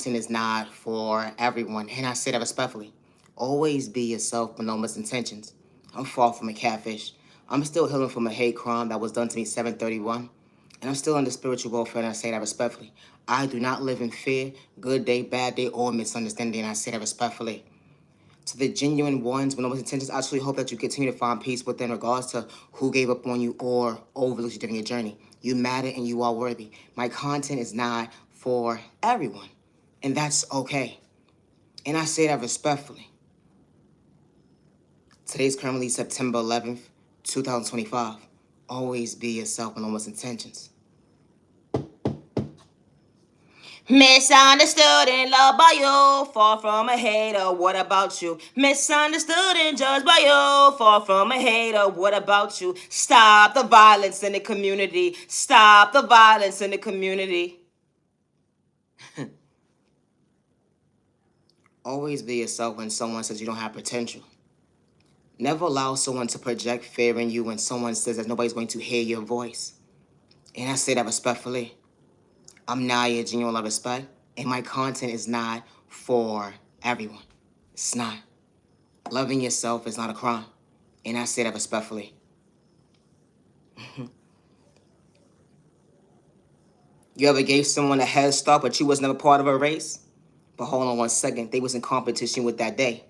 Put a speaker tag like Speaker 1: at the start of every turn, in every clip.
Speaker 1: content is not for everyone, and I say that respectfully. Always be yourself with no misintentions. I'm far from a catfish. I'm still healing from a hate crime that was done to me 731. And I'm still under spiritual warfare, and I say that respectfully. I do not live in fear, good day, bad day, or misunderstanding, and I say that respectfully. To the genuine ones with no intentions, I truly hope that you continue to find peace within regards to who gave up on you or overlooked you during your journey. You matter and you are worthy. My content is not for everyone, and that's okay. And I say that respectfully. Today's currently September 11th, 2025. Always be yourself with no intentions. Misunderstood and loved by you, far from a hater, what about you? Misunderstood and judged by you, far from a hater, what about you? Stop the violence in the community, stop the violence in the community. Always be yourself when someone says you don't have potential. Never allow someone to project fear in you when someone says that nobody's going to hear your voice. And I say that respectfully. I'm Naya, genuine love, respect, and my content is not for everyone. It's not. Loving yourself is not a crime, and I say that respectfully. You ever gave someone a head start, but you was never part of a race? But hold on one second, they was in competition with that day.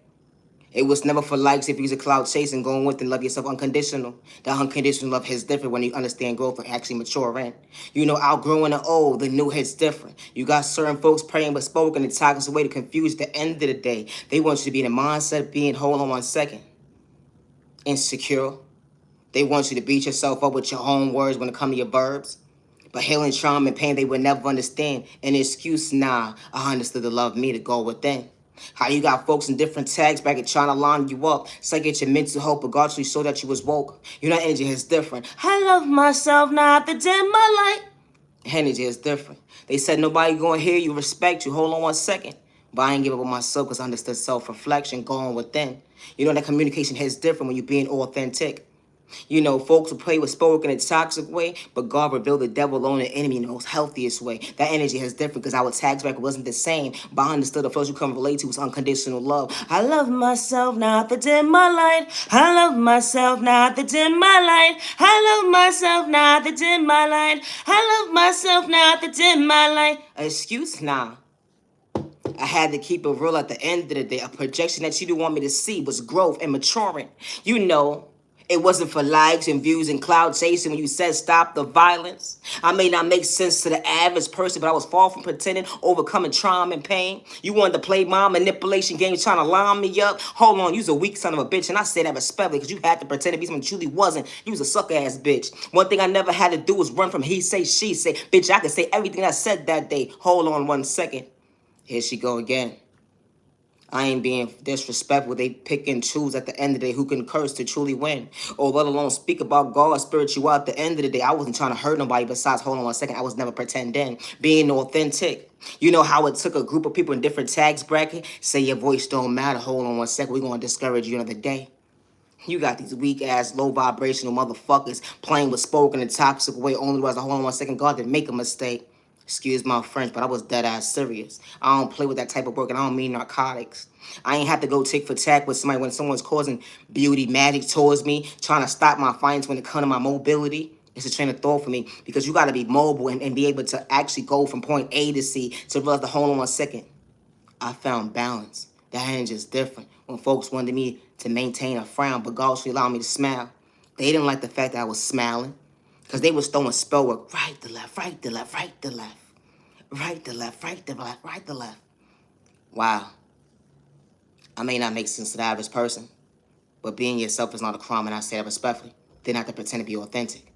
Speaker 1: It was never for likes if you was a cloud chasing, going with and love yourself unconditional. That unconditional love hits different when you understand growth and actually mature in. You know, outgrowing the old, the new hits different. You got certain folks praying but spoken and talking away to confuse the end of the day. They want you to be in the mindset being, hold on one second, insecure. They want you to beat yourself up with your own words when it comes to your verbs. But healing trauma and pain they would never understand. An excuse, nah, I understood the love me to go within. How you got folks in different tags back at trying to line you up. It's like get your mental health, but God so that you was woke. You know, energy is different. I love myself, not the dim my light. Energy is different. They said nobody gonna hear you, respect you. Hold on one second. But I ain't give up on myself because I understood self-reflection going within. You know, that communication is different when you're being authentic. You know, folks will play with spoken in a toxic way, but God revealed the devil alone the enemy in the most healthiest way. That energy is different because our tags back wasn't the same, but I understood the first you come relate to was unconditional love. I love myself, not the dim my light. I love myself, not the dim my light. I love myself, not the dim my light. I love myself, not the dim my light. Excuse? Nah. I had to keep it real at the end of the day. A projection that you didn't want me to see was growth and maturing. You know, it wasn't for likes and views and cloud chasing when you said stop the violence. I may not make sense to the average person, but I was far from pretending, overcoming trauma and pain. You wanted to play my manipulation game, trying to line me up. Hold on, you's a weak son of a bitch, and I say that respectfully because you had to pretend to be something you truly wasn't. You was a sucker ass bitch. One thing I never had to do was run from he say, she say. Bitch, I could say everything I said that day. Hold on one second. Here she go again. I ain't being disrespectful. They pick and choose at the end of the day who can curse to truly win. Or let alone speak about God's spiritual at the end of the day. I wasn't trying to hurt nobody besides, hold on one second, I was never pretending. Being authentic. You know how it took a group of people in different tags bracket? Say your voice don't matter. Hold on one second, we're going to discourage you another day. You got these weak-ass, low-vibrational motherfuckers playing with spoken in a toxic way only was, hold on one second, God didn't make a mistake. Excuse my French, but I was dead-ass serious. I don't play with that type of work, and I don't mean narcotics. I ain't have to go tick for tack with somebody when someone's causing beauty magic towards me, trying to stop my finance when it comes to my mobility. It's a train of thought for me because you got to be mobile and be able to actually go from point A to C to realize the hold on one second. I found balance. That energy is different. When folks wanted me to maintain a frown, but God should allow me to smile. They didn't like the fact that I was smiling because they was throwing spell work. Right to left, right to left, right to left. Right to left, right to left, right to left. Wow. I may not make sense to the average person, but being yourself is not a crime, and I say that respectfully. Then have to pretend to be authentic.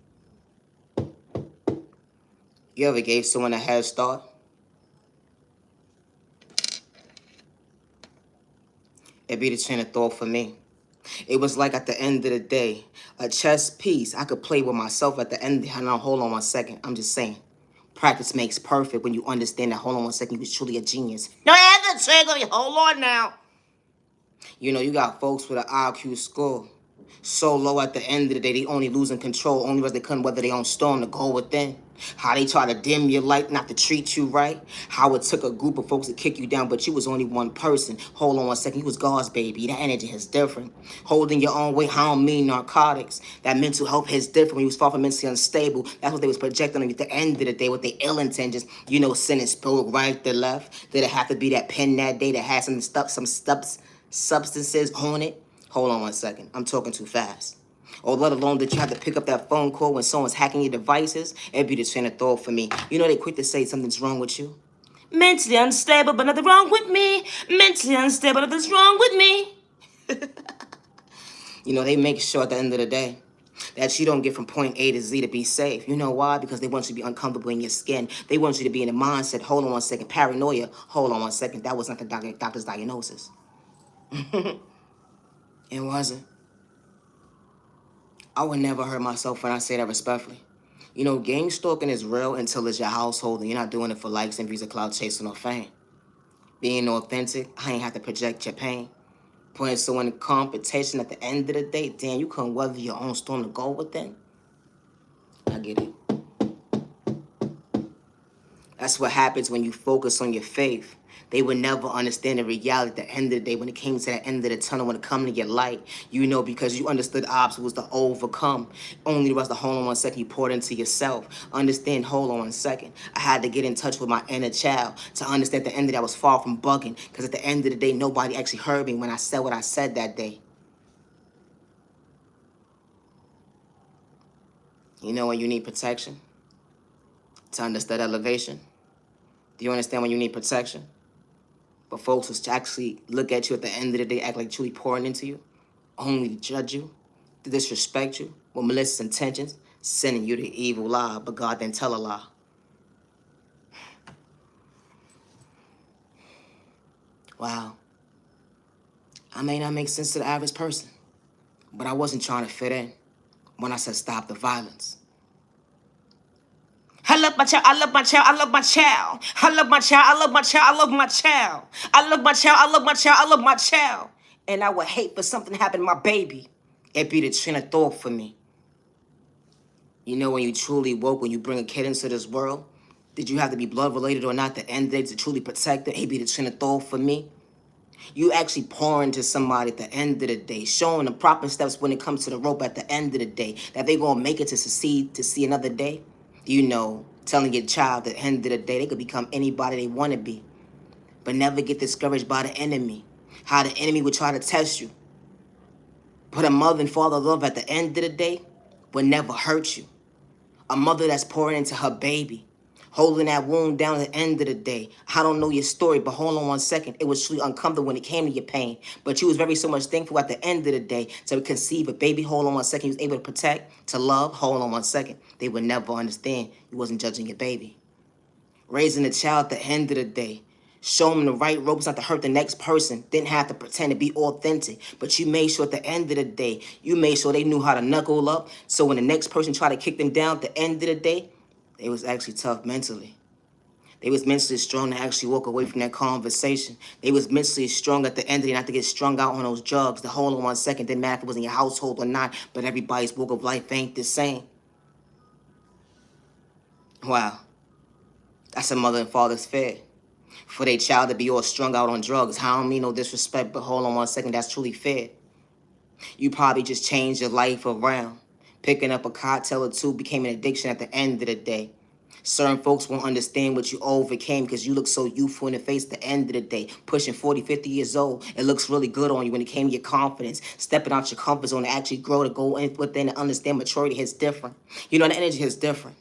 Speaker 1: You ever gave someone a head start? It'd be the train of thought for me. It was like at the end of the day, a chess piece. I could play with myself at the end. Now, hold on one second. I'm just saying. Practice makes perfect when you understand that, hold on one second, you was truly a genius. No, I have to check on you. Hold on now. You know, you got folks with an IQ score. So low at the end of the day, they only losing control, only because they couldn't weather their own storm to go within. How they try to dim your light, not to treat you right. How it took a group of folks to kick you down, but you was only one person. Hold on one second, you was God's baby. That energy is different. Holding your own weight, I don't mean narcotics. That mental health is different when you was far from mentally unstable. That's what they was projecting on you at the end of the day with their ill intentions. You know, sin and spoke right to left. Did it have to be that pen that day that had some stuff, substances on it? Hold on one second. I'm talking too fast. Or let alone that you have to pick up that phone call when someone's hacking your devices. It'd be the train of thought for me. You know they quick to say something's wrong with you. Mentally unstable, but nothing wrong with me. Mentally unstable, nothing's wrong with me. You know, they make sure at the end of the day that you don't get from point A to Z to be safe. You know why? Because they want you to be uncomfortable in your skin. They want you to be in the mindset, hold on one second, paranoia, hold on one second. That was not the doctor's diagnosis. It wasn't. I would never hurt myself when I say that respectfully. You know, gang stalking is real until it's your household and you're not doing it for likes and views or clout chasing or fame. Being authentic, I ain't have to project your pain. Putting someone in competition at the end of the day, damn, you couldn't weather your own storm to go within. I get it. That's what happens when you focus on your faith. They would never understand the reality at the end of the day when it came to the end of the tunnel, when it come to your light. You know, because you understood obstacles to overcome. Only the rest of hold on one second, you poured into yourself. Understand, hold on one second. I had to get in touch with my inner child to understand at the end of the day I was far from bugging. Because at the end of the day, nobody actually heard me when I said what I said that day. You know when you need protection? To understand elevation? Do you understand when you need protection? But folks will actually look at you at the end of the day, act like truly pouring into you, only to judge you, to disrespect you, with malicious intentions, sending you the evil lie, but God didn't tell a lie. Wow. I may not make sense to the average person, but I wasn't trying to fit in when I said stop the violence. I love my child, I love my child, I love my child. I love my child, I love my child, I love my child. I love my child, I love my child, I love my child. And I would hate for something to happen to my baby. It'd be the train of thought for me. You know when you truly woke, when you bring a kid into this world, did you have to be blood related or not to end it, to truly protect it? It'd be the train of thought for me. You actually pour into somebody at the end of the day, showing the proper steps when it comes to the rope at the end of the day, that they're going to make it to succeed, to see another day. You know, telling your child at the end of the day, they could become anybody they want to be. But never get discouraged by the enemy. How the enemy would try to test you. But a mother and father love at the end of the day would never hurt you. A mother that's pouring into her baby, holding that wound down at the end of the day. I don't know your story, but hold on one second. It was truly uncomfortable when it came to your pain. But you was very so much thankful at the end of the day to conceive a baby. Hold on one second. You was able to protect, to love. Hold on one second. They would never understand you wasn't judging your baby. Raising a child at the end of the day. Show them the right ropes not to hurt the next person. Didn't have to pretend to be authentic. But you made sure at the end of the day, you made sure they knew how to knuckle up. So when the next person tried to kick them down at the end of the day, they was actually tough mentally. They was mentally strong to actually walk away from that conversation. They was mentally strong at the end of the day not to get strung out on those drugs. The hold on one second didn't matter if it was in your household or not, but everybody's walk of life ain't the same. Wow. That's a mother and father's fear. For their child to be all strung out on drugs. I don't mean no disrespect, but hold on one second, that's truly fair. You probably just changed your life around. Picking up a cocktail or two became an addiction at the end of the day. Certain folks won't understand what you overcame because you look so youthful in the face at the end of the day. Pushing 40, 50 years old, it looks really good on you when it came to your confidence. Stepping out your comfort zone to actually grow, to go in within and understand maturity is different. You know, the energy is different.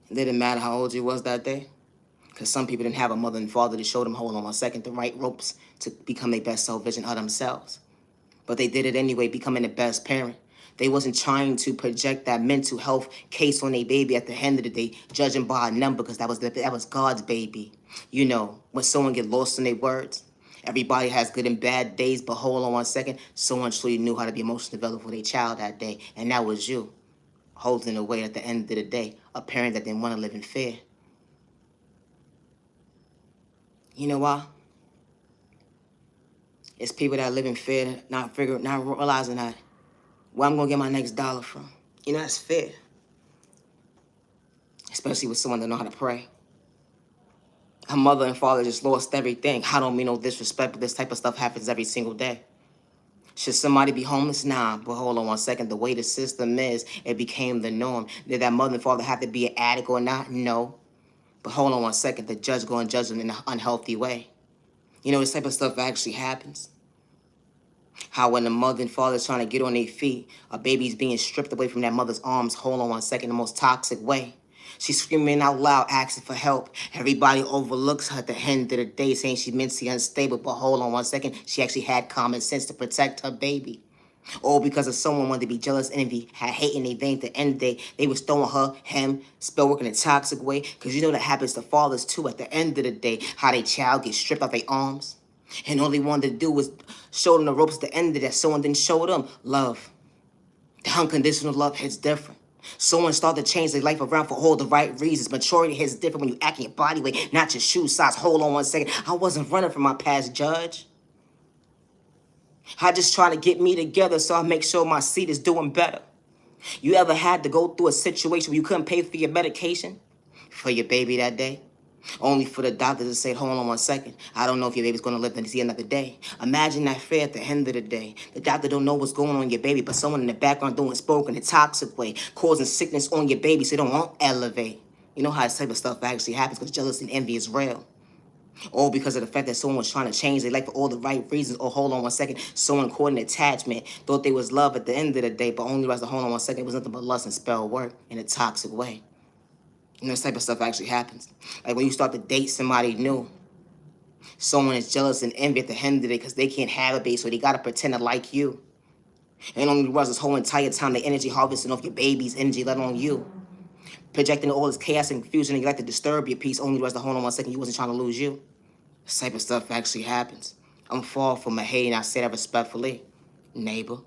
Speaker 1: It didn't matter how old you was that day. Because some people didn't have a mother and father to show them, hold on one second, the right ropes to become their best self-vision of themselves. But they did it anyway, becoming the best parent. They wasn't trying to project that mental health case on their baby at the end of the day, judging by a number, because that was God's baby. You know, when someone get lost in their words, everybody has good and bad days, but hold on one second, someone truly knew how to be emotionally developed for their child that day, and that was you, holding the weight at the end of the day, a parent that didn't want to live in fear. You know why? It's people that live in fear, not realizing that where I'm gonna get my next dollar from. You know, that's fear. Especially with someone that know how to pray. Her mother and father just lost everything. I don't mean no disrespect, but this type of stuff happens every single day. Should somebody be homeless? Nah, but hold on one second. The way the system is, it became the norm. Did that mother and father have to be an addict or not? No. But hold on one second. The judge going to judge them in an unhealthy way. You know, this type of stuff actually happens. How when the mother and father is trying to get on their feet, a baby's being stripped away from that mother's arms, hold on one second, the most toxic way. She's screaming out loud, asking for help. Everybody overlooks her at the end of the day, saying she's mentally unstable. But hold on one second, she actually had common sense to protect her baby. All because of someone wanted to be jealous, envy, had hate in their veins. At the end of the day, they was throwing her, him, spell work in a toxic way. Because you know that happens to fathers too. At the end of the day, how their child gets stripped out their arms. And all they wanted to do was show them the ropes at the end of that. Someone didn't show them love. The unconditional love hits different. Someone started to change their life around for all the right reasons. Maturity hits different when you act in your body weight, not your shoe size. Hold on one second. I wasn't running from my past, Judge. I just trying to get me together so I make sure my seed is doing better. You ever had to go through a situation where you couldn't pay for your medication for your baby that day? Only for the doctor to say, hold on one second. I don't know if your baby's going to live to see another day. Imagine that fear at the end of the day. The doctor don't know what's going on in your baby, but someone in the background doing spoke in a toxic way, causing sickness on your baby so they don't want to elevate. You know how this type of stuff actually happens because jealousy and envy is real. All because of the fact that someone was trying to change their life for all the right reasons. Or hold on one second, someone caught an attachment, thought they was love at the end of the day, but only realized to hold on one second, it was nothing but lust and spell work in a toxic way. You know, this type of stuff actually happens. Like when you start to date somebody new, someone is jealous and envy at the end of the day because they can't have a baby, so they got to pretend to like you. And only realize this whole entire time the energy harvesting off your baby's energy, let alone you. Projecting all this chaos and confusion and you like to disturb your peace, only realize to hold on one second, you wasn't trying to lose you. This type of stuff actually happens. I'm far from a hate and I say that respectfully, neighbor.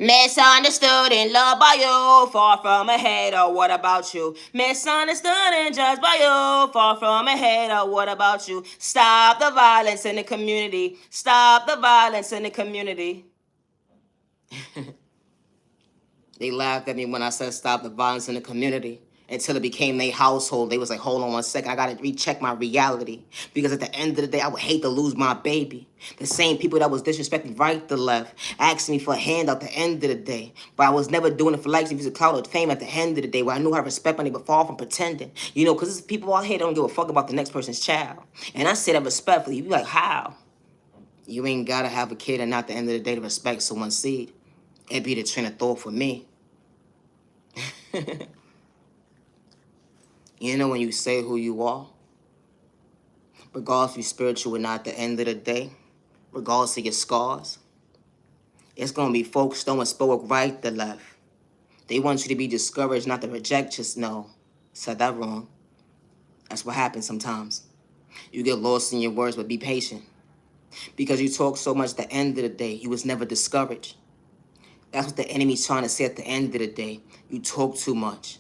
Speaker 1: Misunderstood and loved by you, far from a hater, what about you? Misunderstood and judged by you, far from a hater, what about you? Stop the violence in the community. Stop the violence in the community. They laughed at me when I said stop the violence in the community. Until it became their household. They was like, hold on one second, I gotta recheck my reality. Because at the end of the day, I would hate to lose my baby. The same people that was disrespecting right to left, asking me for a hand at the end of the day. But I was never doing it for likes, views, or clout, or fame at the end of the day, where I knew how to respect money, but far from pretending. You know, because there's people out here that don't give a fuck about the next person's child. And I say that respectfully. You be like, how? You ain't gotta have a kid and not at the end of the day to respect someone's seed. It'd be the train of thought for me. You know when you say who you are, regardless if you're spiritual or not, at the end of the day, regardless of your scars, it's going to be folks throwing spoke right to left. They want you to be discouraged, not to reject, just no. Said that wrong. That's what happens sometimes. You get lost in your words, but be patient. Because you talk so much at the end of the day, you was never discouraged. That's what the enemy's trying to say at the end of the day. You talk too much.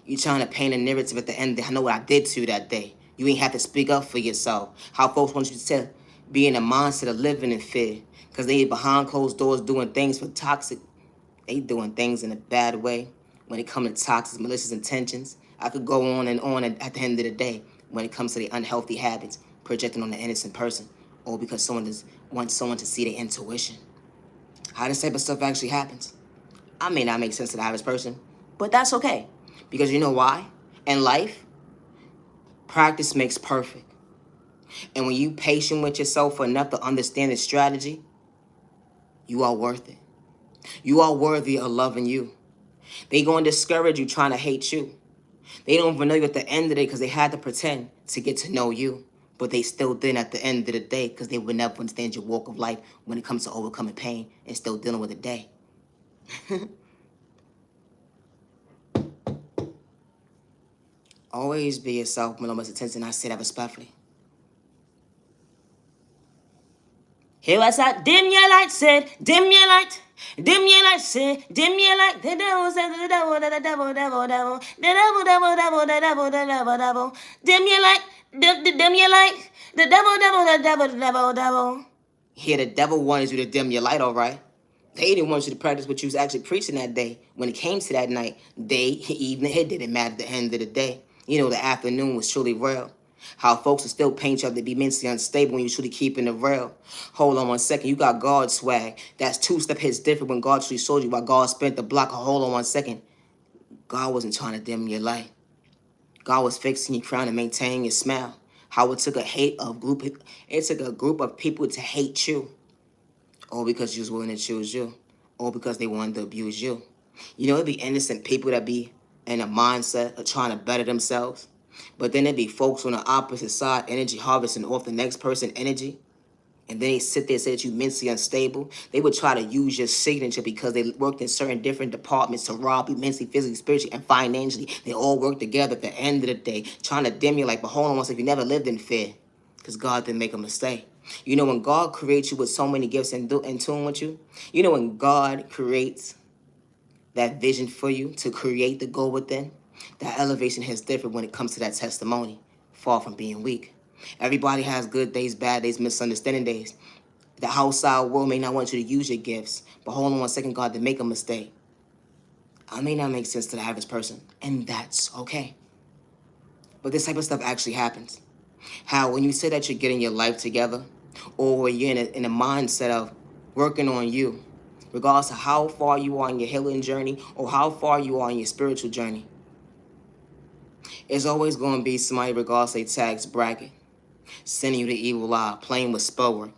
Speaker 1: You trying to paint a narrative at the end. I know what I did to you that day. You ain't have to speak up for yourself. How folks want you to be in a mindset of living in fear. Because they behind closed doors doing things for toxic. They doing things in a bad way. When it comes to toxic, malicious intentions. I could go on and on at the end of the day. When it comes to the unhealthy habits. Projecting on the innocent person. Or because someone wants someone to see their intuition. How this type of stuff actually happens. I may not make sense to the average person. But that's okay. Because you know why? In life, practice makes perfect. And when you patient with yourself enough to understand the strategy, you are worth it. You are worthy of loving you. They going to discourage you trying to hate you. They don't even know you at the end of the day because they had to pretend to get to know you. But they still didn't at the end of the day because they would never understand your walk of life when it comes to overcoming pain and still dealing with the day. Always be yourself, with no much attention. I say that respectfully. Here was that dim your light, said, dim your light. Dim your light, said, dim your light. The devil said, the devil, the devil, devil, devil. The devil, devil, devil, the devil, the devil, devil. Dim your light, dim your light. The devil, devil, the devil, the devil, devil. Yeah, the devil wanted you to dim your light, all right? They didn't want you to practice what you was actually preaching that day. When it came to that night, day, evening, it didn't matter at the end of the day. You know, the afternoon was truly real. How folks will still paint you up to be mentally unstable when you truly keeping it real. Hold on one second. You got God swag. That's two-step hits different when God truly showed you why God spent the block. Hold on one second. God wasn't trying to dim your light. God was fixing your crown and maintaining your smile. How it took it took a group of people to hate you, all because you was willing to choose you, all because they wanted to abuse you. You know, it'd be innocent people that be in a mindset of trying to better themselves, but then there'd be folks on the opposite side, energy harvesting off the next person energy, and then they sit there and say that you mentally unstable. They would try to use your signature because they worked in certain different departments to rob you mentally, physically, spiritually, and financially. They all work together at the end of the day, trying to dim you like, but hold on once, if you never lived in fear, because God didn't make a mistake. You know, when God creates you with so many gifts in tune with you, you know, when God creates that vision for you to create the goal within, that elevation is different when it comes to that testimony, far from being weak. Everybody has good days, bad days, misunderstanding days. The outside world may not want you to use your gifts, but hold on one second, God, to make a mistake. I may not make sense to the average person, and that's okay. But this type of stuff actually happens. How when you say that you're getting your life together, or you're in a mindset of working on you, regardless of how far you are in your healing journey or how far you are in your spiritual journey, it's always going to be somebody, regardless of their tax bracket, sending you the evil eye, playing with spell work,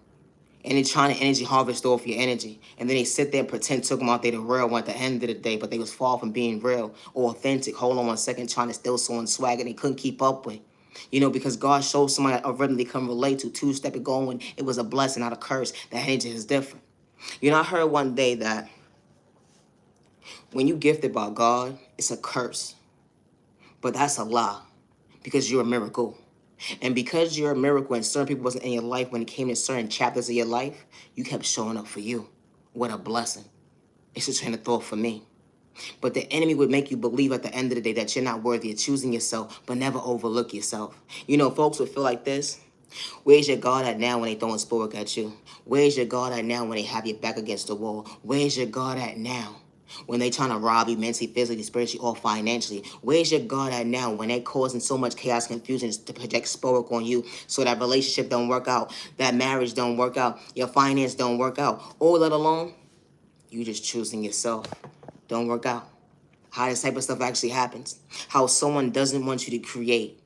Speaker 1: and they're trying to energy harvest off your energy. And then they sit there and pretend took them out there the real one at the end of the day, but they was far from being real or authentic. Hold on one second, trying to steal someone's swag and they couldn't keep up with. You know, because God showed somebody a rhythm they can relate to, two-step it going. It was a blessing, not a curse. That energy is different. You know, I heard one day that when you gifted by God, it's a curse. But that's a lie because you're a miracle. And because you're a miracle and certain people wasn't in your life when it came to certain chapters of your life, you kept showing up for you. What a blessing. It's a train of thought for me. But the enemy would make you believe at the end of the day that you're not worthy of choosing yourself, but never overlook yourself. You know, folks would feel like this. Where's your God at now when they throwing sport at you? Where's your God at now when they have your back against the wall? Where's your God at now when they trying to rob you mentally, physically, spiritually, or financially? Where's your God at now when they causing so much chaos, confusion to project sport on you so that relationship don't work out, that marriage don't work out, your finance don't work out, all that alone, you just choosing yourself don't work out. How this type of stuff actually happens. How someone doesn't want you to create.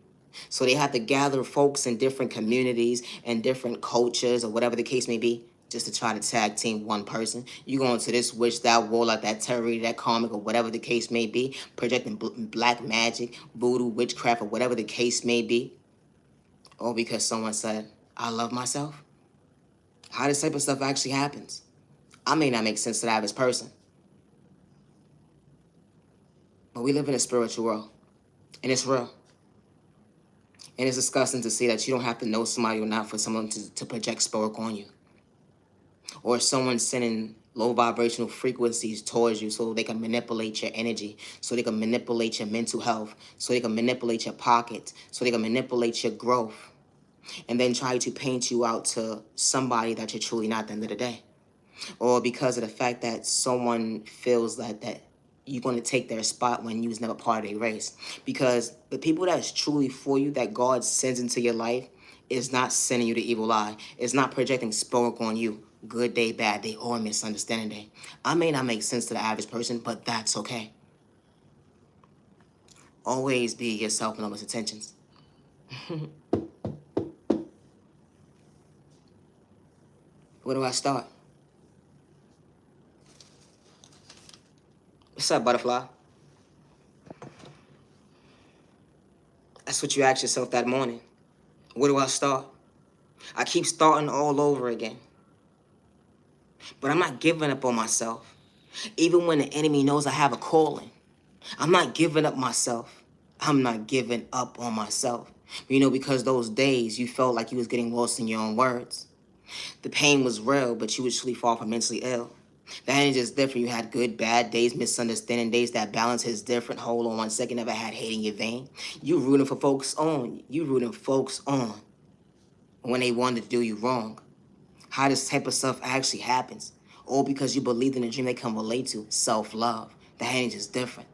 Speaker 1: So they have to gather folks in different communities and different cultures or whatever the case may be just to try to tag team one person. You go into this witch, that warlock, that terror, that comic, or whatever the case may be, projecting black magic, voodoo, witchcraft, or whatever the case may be. All because someone said, I love myself. How this type of stuff actually happens. I may not make sense to the average person. But we live in a spiritual world. And it's real. And it's disgusting to see that you don't have to know somebody or not for someone to project spell on you. Or someone sending low vibrational frequencies towards you so they can manipulate your energy, so they can manipulate your mental health, so they can manipulate your pockets, so they can manipulate your growth, and then try to paint you out to somebody that you're truly not at the end of the day. Or because of the fact that someone feels that you're going to take their spot when you was never part of a race. Because the people that's truly for you, that God sends into your life, is not sending you the evil eye. It's not projecting spell on you. Good day, bad day, or misunderstanding day. I may not make sense to the average person, but that's okay. Always be yourself and others' intentions. Where do I start? What's up, butterfly? That's what you asked yourself that morning. Where do I start? I keep starting all over again. But I'm not giving up on myself. Even when the enemy knows I have a calling, I'm not giving up myself. I'm not giving up on myself. You know, because those days you felt like you was getting lost in your own words. The pain was real, but you was truly far from mentally ill. The energy is different. You had good, bad days, misunderstanding days. That balance is different. Hold on one second. Never had hate in your vein. You rooting for folks on. You rooting folks on. when they wanted to do you wrong. How this type of stuff actually happens. All because you believed in a dream they can relate to. Self-love. The energy is different.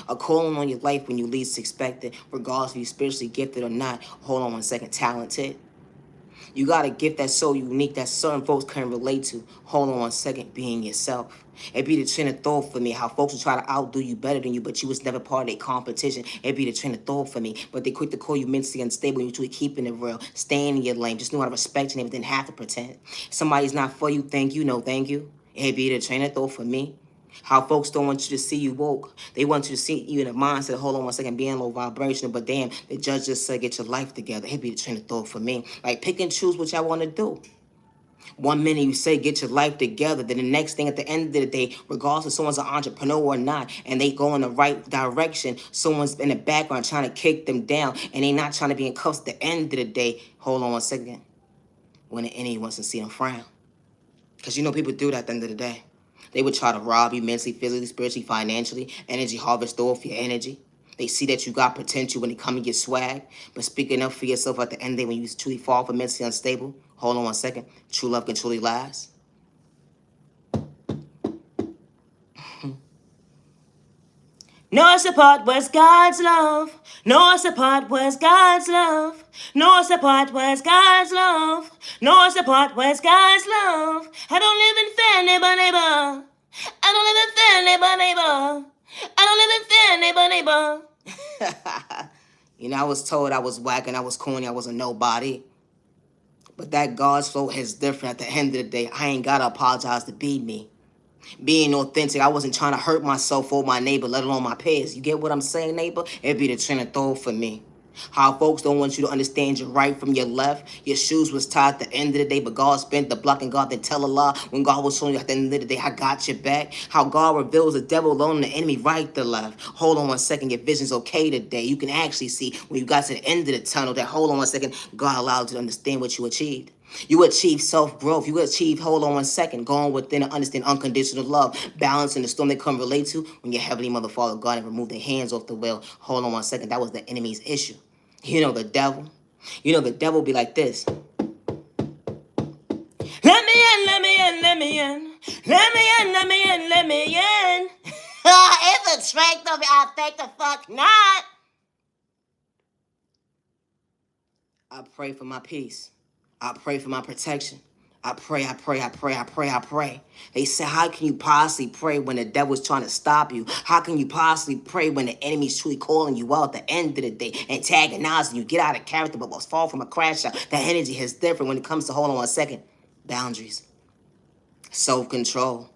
Speaker 1: A calling on your life when you least expect it, regardless if you're spiritually gifted or not. Hold on one second. Talented. You got a gift that's so unique that certain folks can relate to. Hold on one second, being yourself. It be the train of thought for me, how folks will try to outdo you better than you, but you was never part of a competition. It be the train of thought for me, but they quick to call you mentally unstable and you truly keeping it real. Staying in your lane, just know how to respect your name, didn't have to pretend. Somebody's not for you, thank you, no thank you. It be the train of thought for me. How folks don't want you to see you woke. They want you to see you in a mindset, hold on one second, being low vibrational, but damn, the judge just said, get your life together. It be the train of thought for me. Like, pick and choose what y'all want to do. 1 minute you say, get your life together. Then the next thing at the end of the day, regardless if someone's an entrepreneur or not, and they go in the right direction, someone's in the background trying to kick them down, and they not trying to be in cuffs at the end of the day. Hold on one second. When the enemy wants to see them frown. Because you know people do that at the end of the day. They would try to rob you mentally, physically, spiritually, financially, energy harvest off your energy. They see that you got potential when they come and get swag. But speaking up for yourself at the end of the day when you truly fall for mentally unstable, hold on one second. True love can truly last. No support was God's love. No support was God's love. No support was God's love. No support was God's love. I don't live in fear, neighbor, neighbor. I don't live in fear, neighbor, neighbor. I don't live in fear, neighbor, neighbor. You know, I was told I was whack and I was corny, I was a nobody. But that God's flow is different at the end of the day. I ain't gotta apologize to be me. Being authentic, I wasn't trying to hurt myself or my neighbor, let alone my peers. You get what I'm saying, neighbor? It'd be the train of thought for me. How folks don't want you to understand your right from your left. Your shoes was tied at the end of the day, but God spent the block and God didn't tell a lie. When God was showing you at the end of the day, I got your back. How God reveals the devil alone and the enemy right to left. Hold on one second, your vision's okay today. You can actually see when you got to the end of the tunnel that, hold on one second, God allowed you to understand what you achieved. You achieve self-growth. You achieve, hold on one second, going within and understand unconditional love, balance in the storm they come relate to when your heavenly mother, Father God, and remove their hands off the wheel. Hold on one second. That was the enemy's issue. You know the devil. You know the devil be like this. Let me in, let me in, let me in. Let me in, let me in, let me in. It's a strength of it. I think the fuck not. I pray for my peace. I pray for my protection. I pray, I pray, I pray, I pray, I pray. They say, how can you possibly pray when the devil's trying to stop you? How can you possibly pray when the enemy's truly calling you out at the end of the day, antagonizing you, get out of character, but was fall from a crash out? That energy is different when it comes to, hold on one second, boundaries, self-control.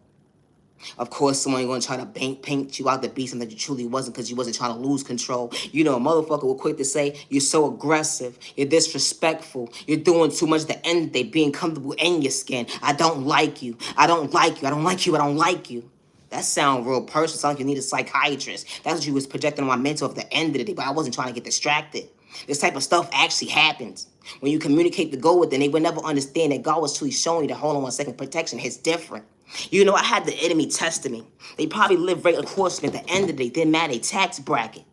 Speaker 1: Of course, someone going to try to paint you out to be something that you truly wasn't because you wasn't trying to lose control. You know, a motherfucker will quick to say, you're so aggressive, you're disrespectful, you're doing too much at the end of the day, being comfortable in your skin. I don't like you. I don't like you. I don't like you. I don't like you. That sound real personal. Sounds like you need a psychiatrist. That's what you was projecting on my mental at the end of the day, but I wasn't trying to get distracted. This type of stuff actually happens. When you communicate the goal with them, they would never understand that God was truly showing you that, hold on one second, protection is different. You know, I had the enemy testing me. They probably lived right across me at the end of the day. Didn't matter, a tax bracket.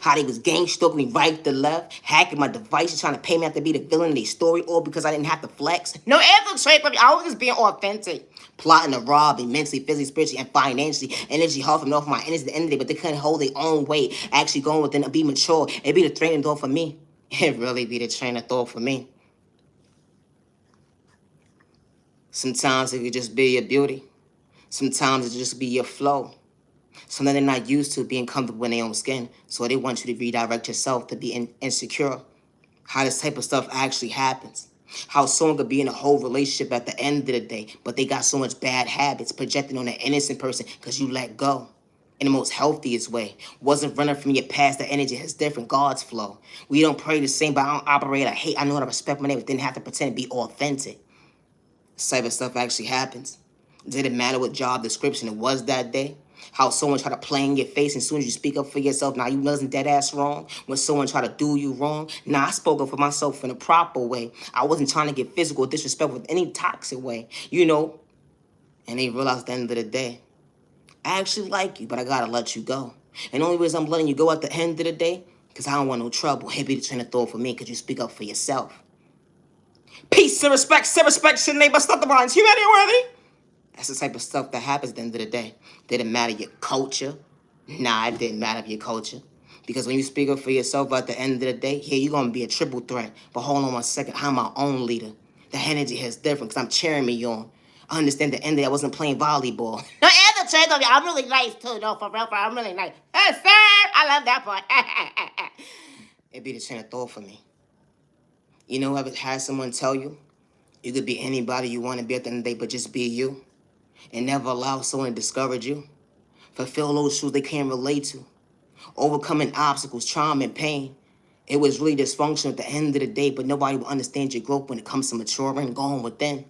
Speaker 1: How they was gang stalking me right to left, hacking my devices, trying to pay me out to be the villain in their story, all because I didn't have to flex. No infiltrate, but I was just being authentic. Plotting to rob me mentally, physically, spiritually, and financially. Energy hard from off my energy at the end of the day, but they couldn't hold their own weight. Actually going within and be mature. It'd be the training door for me. It really be the trainer thought for me. Sometimes it could just be your beauty. Sometimes it just be your flow. Something they're not used to being comfortable in their own skin. So they want you to redirect yourself to be insecure. How this type of stuff actually happens. How someone could be in a whole relationship at the end of the day, but they got so much bad habits projecting on an innocent person because you let go. In the most healthiest way. Wasn't running from your past. The energy has different God's flow. We don't pray the same, but I don't operate. I hate. I know how to respect my neighbor. Didn't have to pretend to be authentic. This type of stuff actually happens. Didn't matter what job description it was that day. How someone try to play in your face, and as soon as you speak up for yourself, now you wasn't dead ass wrong. When someone try to do you wrong, now I spoke up for myself in a proper way. I wasn't trying to get physical or disrespectful in any toxic way, you know. And they realized at the end of the day, I actually like you, but I gotta let you go. And the only reason I'm letting you go at the end of the day, because I don't want no trouble. It be the train of thought for me, because you speak up for yourself. Peace and respect your neighbor, stop the violence. Humanity worthy. That's the type of stuff that happens at the end of the day. Didn't matter your culture. Nah, it didn't matter your culture. Because when you speak up for yourself at the end of the day, yeah, you're going to be a triple threat. But hold on one second. I'm my own leader. The energy here is different because I'm cheering me on. I understand the end of the day I wasn't playing volleyball. No, and the change on me. I'm really nice too, though, for real. I'm really nice. Hey, sir, I love that part. It'd be the train of thought for me. You know, ever had someone tell you, you could be anybody you want to be at the end of the day, but just be you, and never allow someone to discourage you, fulfill those truths they can't relate to, overcoming obstacles, trauma, and pain. It was really dysfunction at the end of the day, but nobody will understand your growth when it comes to maturing and going within.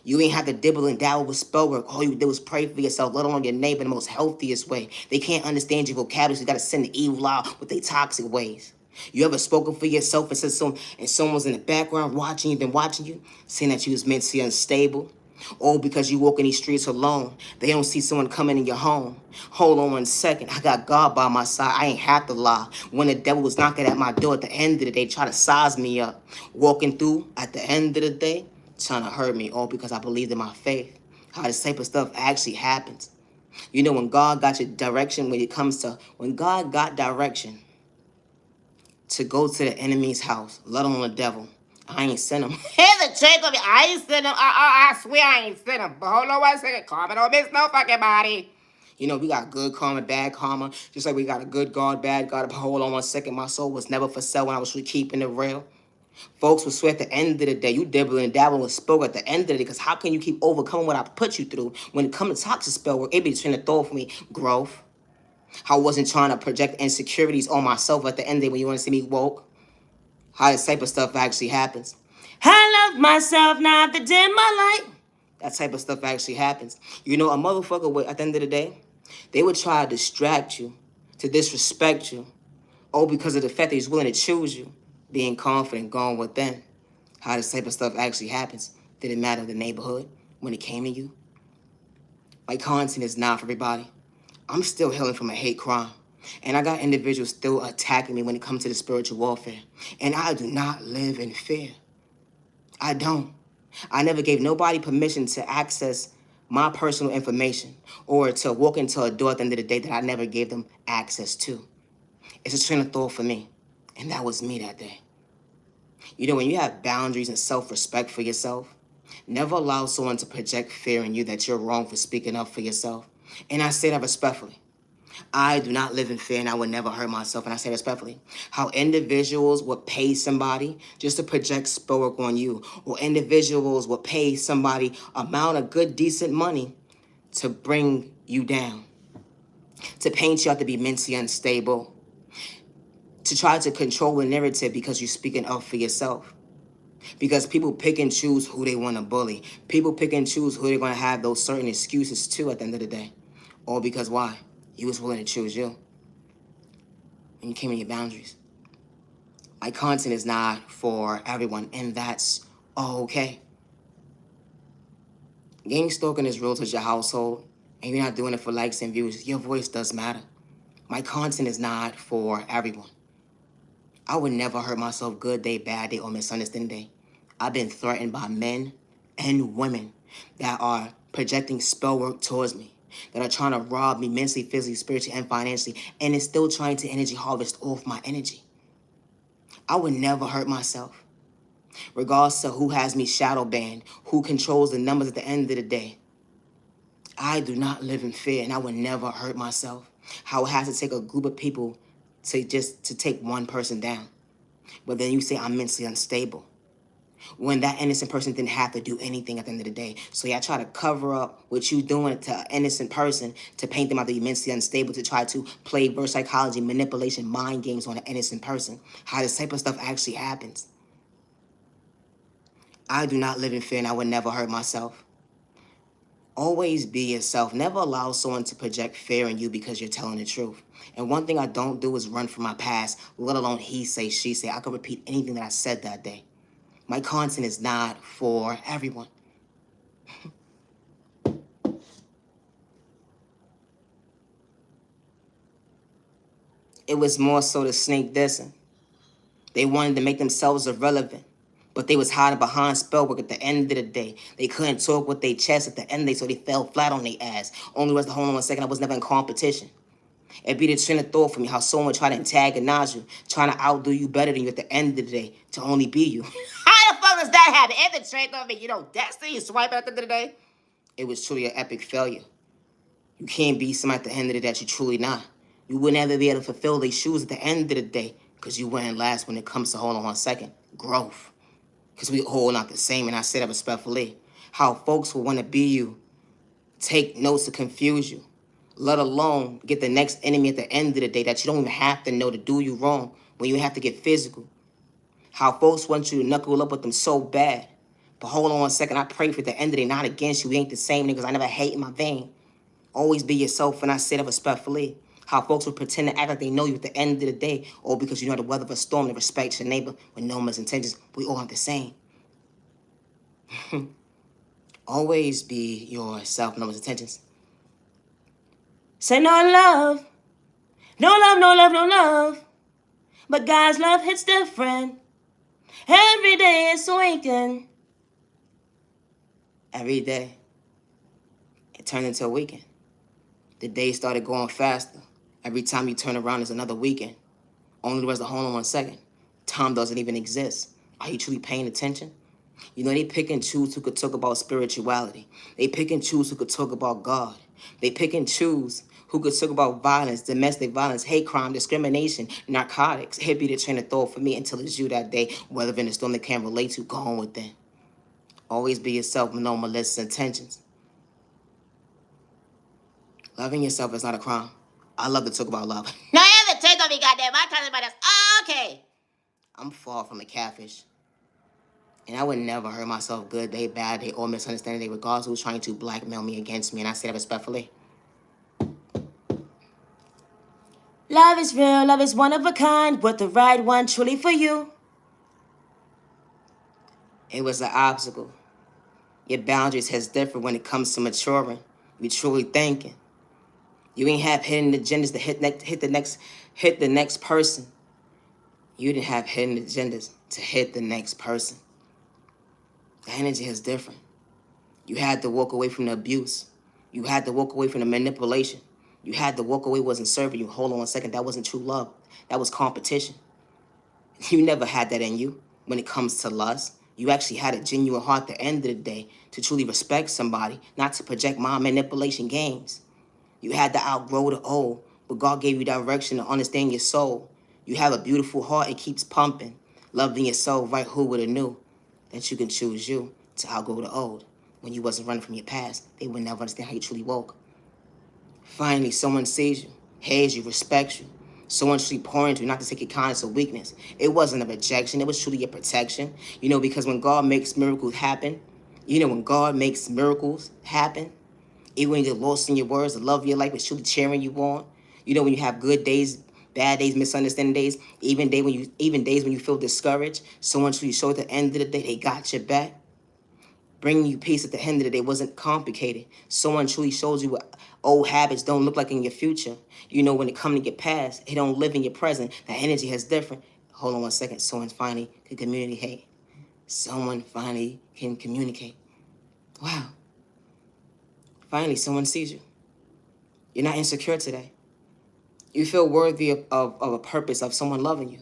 Speaker 1: You ain't have to dibble and dabble with spell work. All you did was pray for yourself, let alone your neighbor in the most healthiest way. They can't understand your vocabulary, so you gotta send the evil out with their toxic ways. You ever spoken for yourself and said someone was in the background watching you, been watching you, saying that you was mentally unstable? Or because you walk in these streets alone, they don't see someone coming in your home. Hold on one second. I got God by my side. I ain't have to lie. When the devil was knocking at my door at the end of the day, trying to size me up, walking through at the end of the day, trying to hurt me, all because I believed in my faith. How this type of stuff actually happens. You know, when God got your direction, when God got direction to go to the enemy's house, let alone the devil, I ain't sent him. Here's the trick of me. I ain't sent him. I swear I ain't sent him. But hold on one second. Karma don't miss no fucking body. You know, we got good karma, bad karma. Just like we got a good God, bad God. But hold on one second. My soul was never for sale when I was really keeping it real. Folks will swear at the end of the day, you dibbling and dabbling with spell work at the end of the day, because how can you keep overcoming what I put you through? When it comes to toxic spell work, it be trying to throw for me growth. How I wasn't trying to project insecurities on myself at the end of the day when you want to see me woke. How this type of stuff actually happens. I love myself, now I have to dim my light. That type of stuff actually happens. You know, a motherfucker would, at the end of the day, they would try to distract you, to disrespect you, all because of the fact that he's willing to choose you, being confident, going within. How this type of stuff actually happens. Didn't matter the neighborhood when it came to you. My content is not for everybody. I'm still healing from a hate crime. And I got individuals still attacking me when it comes to the spiritual warfare. And I do not live in fear. I don't. I never gave nobody permission to access my personal information or to walk into a door at the end of the day that I never gave them access to. It's a train of thought for me. And that was me that day. You know, when you have boundaries and self-respect for yourself, never allow someone to project fear in you that you're wrong for speaking up for yourself. And I say that respectfully. I do not live in fear, and I would never hurt myself, and I say respectfully. How individuals would pay somebody just to project spell work on you, or individuals would pay somebody amount of good, decent money to bring you down, to paint you out to be mentally unstable, to try to control the narrative because you're speaking up for yourself. Because people pick and choose who they want to bully. People pick and choose who they're going to have those certain excuses to at the end of the day. All because why? You was willing to choose you. And you came in your boundaries. My content is not for everyone, and that's okay. Gang stalking is real to your household, and you're not doing it for likes and views. Your voice does matter. My content is not for everyone. I would never hurt myself good day, bad day, or misunderstanding day. I've been threatened by men and women that are projecting spell work towards me, that are trying to rob me mentally, physically, spiritually, and financially, and is still trying to energy harvest off my energy. I would never hurt myself, regardless of who has me shadow banned, who controls the numbers at the end of the day. I do not live in fear, and I would never hurt myself. How it has to take a group of people to take one person down. But then you say I'm mentally unstable, when that innocent person didn't have to do anything at the end of the day. So y'all try to cover up what you doing to an innocent person to paint them out to be mentally unstable, to try to play reverse psychology, manipulation, mind games on an innocent person. How this type of stuff actually happens. I do not live in fear, and I would never hurt myself. Always be yourself. Never allow someone to project fear in you because you're telling the truth. And one thing I don't do is run from my past, let alone he say, she say. I could repeat anything that I said that day. My content is not for everyone. It was more so to sneak dissing. They wanted to make themselves irrelevant But they was hiding behind spell work at the end of the day. They couldn't talk with their chest at the end of the day, so they fell flat on their ass. Only was the hold on 1 second, I was never in competition. It be the train of thought for me how someone try to antagonize you, trying to outdo you better than you at the end of the day to only be you. How the fuck does that happen? And the train thought me, destiny, you swipe at the end of the day. It was truly an epic failure. You can't be somebody at the end of the day that you truly not. You would never be able to fulfill their shoes at the end of the day because you wouldn't last when it comes to hold on 1 second. Growth. Because we all not the same, and I say that respectfully. How folks will want to be you, take notes to confuse you, let alone get the next enemy at the end of the day that you don't even have to know to do you wrong when you have to get physical. How folks want you to knuckle up with them so bad. But hold on 1 second, I pray for the end of the day, not against you. We ain't the same niggas. I never hate in my vein. Always be yourself, and I say that respectfully. How folks will pretend to act like they know you at the end of the day, or because you know the weather of a storm, to respect your neighbor with no misintentions. We all have the same. Always be yourself, no misintentions. Say no love. No love, no love, no love. But God's love hits different. Every day it's a weekend. Every day, it turned into a weekend. The day started going faster. Every time you turn around, it's another weekend. Only the rest of hold on 1 second. Time doesn't even exist. Are you truly paying attention? They pick and choose who could talk about spirituality. They pick and choose who could talk about God. They pick and choose who could talk about violence, domestic violence, hate crime, discrimination, narcotics. It be the train of thought for me until it's you that day. Whether in a storm they can't relate to, go on with them. Always be yourself with no malicious intentions. Loving yourself is not a crime. I love to talk about love. No, I haven't taken me, goddamn. I'm talking about this. Okay. I'm far from a catfish. And I would never hurt myself good, day, bad, day, or misunderstanding day, regardless who's trying to blackmail me against me. And I say that respectfully. Love is real, love is one of a kind, with the right one truly for you. It was an obstacle. Your boundaries has different when it comes to maturing. You truly thinking. You ain't have hidden agendas to hit the next person. You didn't have hidden agendas to hit the next person. The energy is different. You had to walk away from the abuse. You had to walk away from the manipulation. You had to walk away wasn't serving you. Hold on 1 second, that wasn't true love. That was competition. You never had that in you when it comes to lust. You actually had a genuine heart at the end of the day to truly respect somebody, not to project my manipulation games. You had to outgrow the old, but God gave you direction to understand your soul. You have a beautiful heart, it keeps pumping. Loving yourself, right? Who would have knew that you can choose you to outgrow the old? When you wasn't running from your past, they would never understand how you truly woke. Finally, someone sees you, hears you, respects you. Someone truly pouring into you, not to take your kindness or weakness. It wasn't a rejection, it was truly your protection. Because when God makes miracles happen, when God makes miracles happen, even when you're lost in your words, the love of your life is truly cheering you on. When you have good days, bad days, misunderstanding days, even days when you feel discouraged, someone truly showed at the end of the day they got your back. Bringing you peace at the end of the day wasn't complicated. Someone truly shows you what old habits don't look like in your future. When it comes to your past, it don't live in your present. The energy has different. Hold on 1 second. Someone finally can communicate. Someone finally can communicate. Wow. Finally, someone sees you. You're not insecure today. You feel worthy of a purpose, of someone loving you.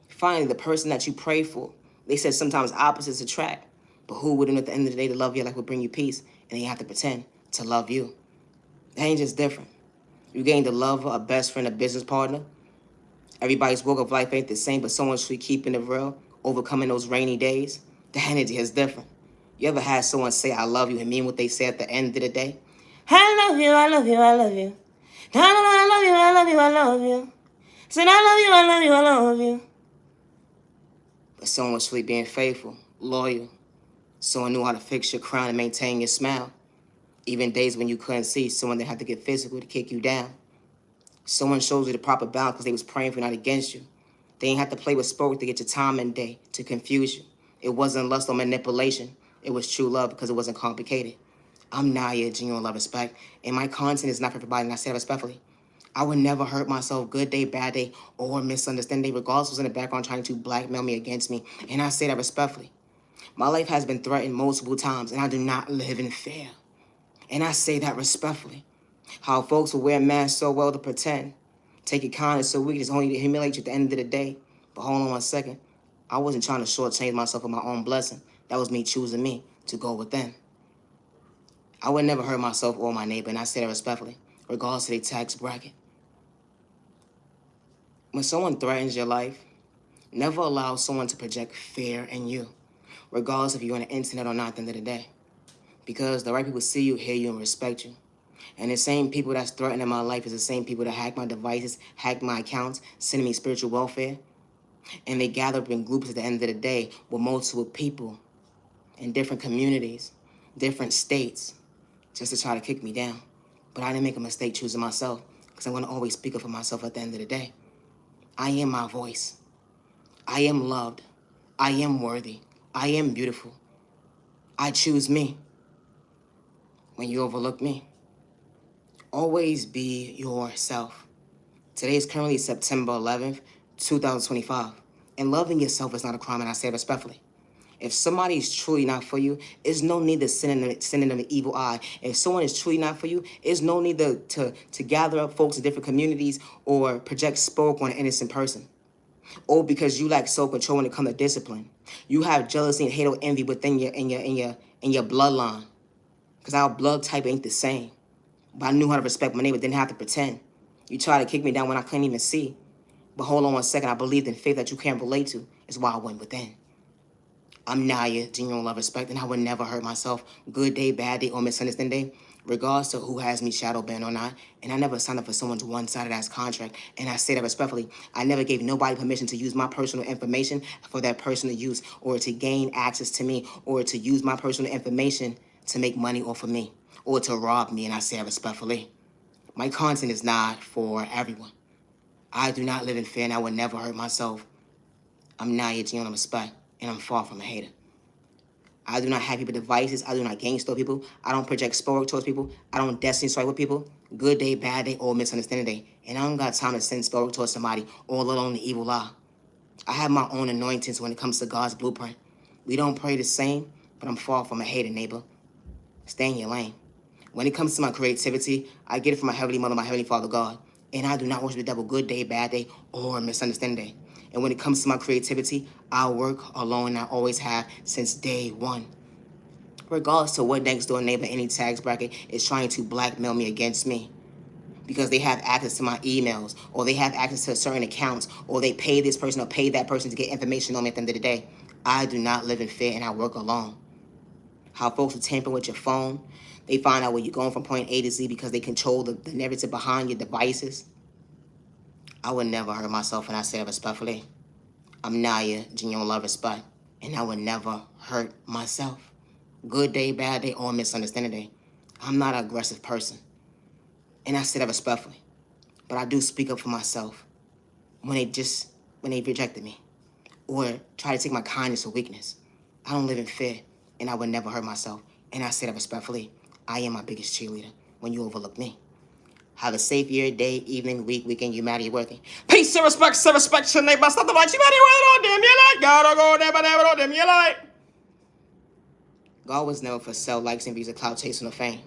Speaker 1: Finally, the person that you pray for. They said sometimes opposites attract. But who wouldn't at the end of the day to love your life would bring you peace, and then you have to pretend to love you. That ain't just different. You gain the love of a best friend, a business partner. Everybody's walk of life ain't the same, but someone's truly keeping it real, overcoming those rainy days. The energy is different. You ever had someone say, I love you, and mean what they say at the end of the day? I love you, I love you, I love you. I love you, I love you, I love you. Said, I love you, I love you, I love you. But someone was truly being faithful, loyal. Someone knew how to fix your crown and maintain your smile. Even days when you couldn't see, someone that had to get physical to kick you down. Someone shows you the proper balance because they was praying for you, not against you. They ain't have to play with sport to get your time and day, to confuse you. It wasn't lust or manipulation. It was true love because it wasn't complicated. I'm Naya, genuine love, respect, and my content is not for everybody, and I say that respectfully. I would never hurt myself, good day, bad day, or misunderstanding, regardless who's in the background trying to blackmail me against me. And I say that respectfully. My life has been threatened multiple times, and I do not live in fear. And I say that respectfully. How folks will wear masks so well to pretend. Take your kindness so weak, it's only to humiliate you at the end of the day. But hold on one second. I wasn't trying to shortchange myself of my own blessing. That was me choosing me to go within. I would never hurt myself or my neighbor, and I say that respectfully, regardless of their tax bracket. When someone threatens your life, never allow someone to project fear in you, regardless if you're on the internet or not at the end of the day. Because the right people see you, hear you, and respect you. And the same people that's threatening my life is the same people that hack my devices, hack my accounts, sending me spiritual welfare. And they gather up in groups at the end of the day with multiple people in different communities, different states, just to try to kick me down. But I didn't make a mistake choosing myself, because I'm going to always speak up for myself at the end of the day. I am my voice. I am loved. I am worthy. I am beautiful. I choose me. When you overlook me, always be yourself. Today is currently September 11th, 2025. And loving yourself is not a crime, and I say it respectfully. If somebody is truly not for you, there's no need to sending them an evil eye. If someone is truly not for you, there's no need to gather up folks in different communities or project spoke on an innocent person. Or because you lack self-control when it comes to discipline. You have jealousy and hate or envy within your bloodline. Because our blood type ain't the same. But I knew how to respect my neighbor, didn't have to pretend. You tried to kick me down when I couldn't even see. But hold on one second, I believed in faith that you can't relate to. Is why I went within. I'm Naya, genuine love, respect, and I would never hurt myself. Good day, bad day, or misunderstanding day, regardless to who has me shadow banned or not. And I never signed up for someone's one-sided ass contract. And I say that respectfully. I never gave nobody permission to use my personal information for that personal use, or to gain access to me, or to use my personal information to make money off of me, or to rob me. And I say that respectfully. My content is not for everyone. I do not live in fear, and I would never hurt myself. I'm Naya, genuine respect, and I'm far from a hater. I do not have people devices. I do not gangster people. I don't project sport towards people. I don't destiny strike with people. Good day, bad day, or misunderstanding day. And I don't got time to send sport towards somebody or let alone the evil lie. I have my own anointings when it comes to God's blueprint. We don't pray the same, but I'm far from a hater, neighbor. Stay in your lane. When it comes to my creativity, I get it from my Heavenly Mother, my Heavenly Father, God. And I do not worship the devil good day, bad day, or misunderstanding day. And when it comes to my creativity, I work alone, and I always have since day one. Regardless to what next door neighbor, any tax bracket is trying to blackmail me against me. Because they have access to my emails, or they have access to certain accounts, or they pay this person or pay that person to get information on me at the end of the day. I do not live in fear, and I work alone. How folks will tamper with your phone. They find out where you're going from point A to Z because they control the narrative behind your devices. I would never hurt myself, and I say that respectfully. I'm Naya, genuine love, respect, and I would never hurt myself. Good day, bad day, or misunderstanding day. I'm not an aggressive person, and I say that respectfully. But I do speak up for myself when they rejected me or try to take my kindness or weakness. I don't live in fear, and I would never hurt myself, and I say that respectfully. I am my biggest cheerleader when you overlook me. Have a safe year, day, evening, week, weekend. You matter, you're working. Peace and respect your neighbor. Stop the lights. You matter, you them. You like. God, go there, but never them. You like. God was never for sell, likes, and views, or clout chasing or fame.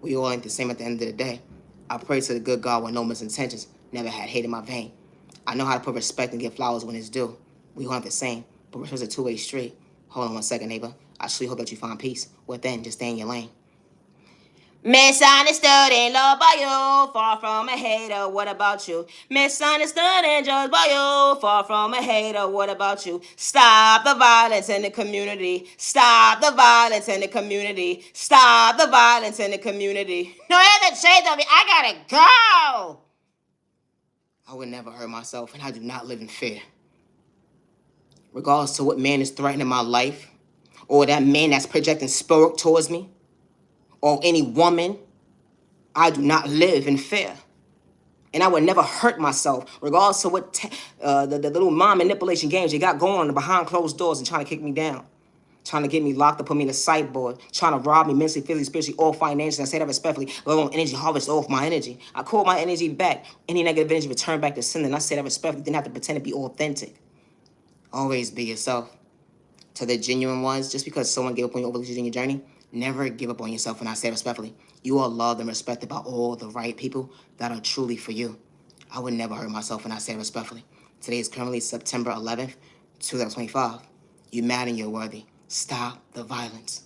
Speaker 1: We all ain't the same at the end of the day. I pray to the good God with no misintentions. Never had hate in my vein. I know how to put respect and give flowers when it's due. We all aren't the same, but respect's a two-way street. Hold on one second, neighbor. I truly hope that you find peace. Within, just stay in your lane. Misunderstood and loved by you, far from a hater, what about you? Misunderstood and judged by you, far from a hater, what about you? Stop the violence in the community, stop the violence in the community, stop the violence in the community. No other shade of me, I gotta go! I would never hurt myself, and I do not live in fear. Regardless to what man is threatening my life, or that man that's projecting spirit towards me, or any woman, I do not live in fear. And I would never hurt myself, regardless of what the little mind manipulation games you got going on behind closed doors and trying to kick me down. trying to get me locked up, put me in a sideboard, trying to rob me mentally, physically, spiritually, all financially. I say that respectfully. Low on energy, harvest off my energy. I call my energy back. Any negative energy return back to sin. And I say that respectfully. Didn't have to pretend to be authentic. Always be yourself. To the genuine ones, just because someone gave up on you over in your journey, never give up on yourself. And I say respectfully, you are loved and respected by all the right people that are truly for you. I would never hurt myself, and I say respectfully. Today is currently September 11th, 2025. You're mad and you're worthy. Stop the violence.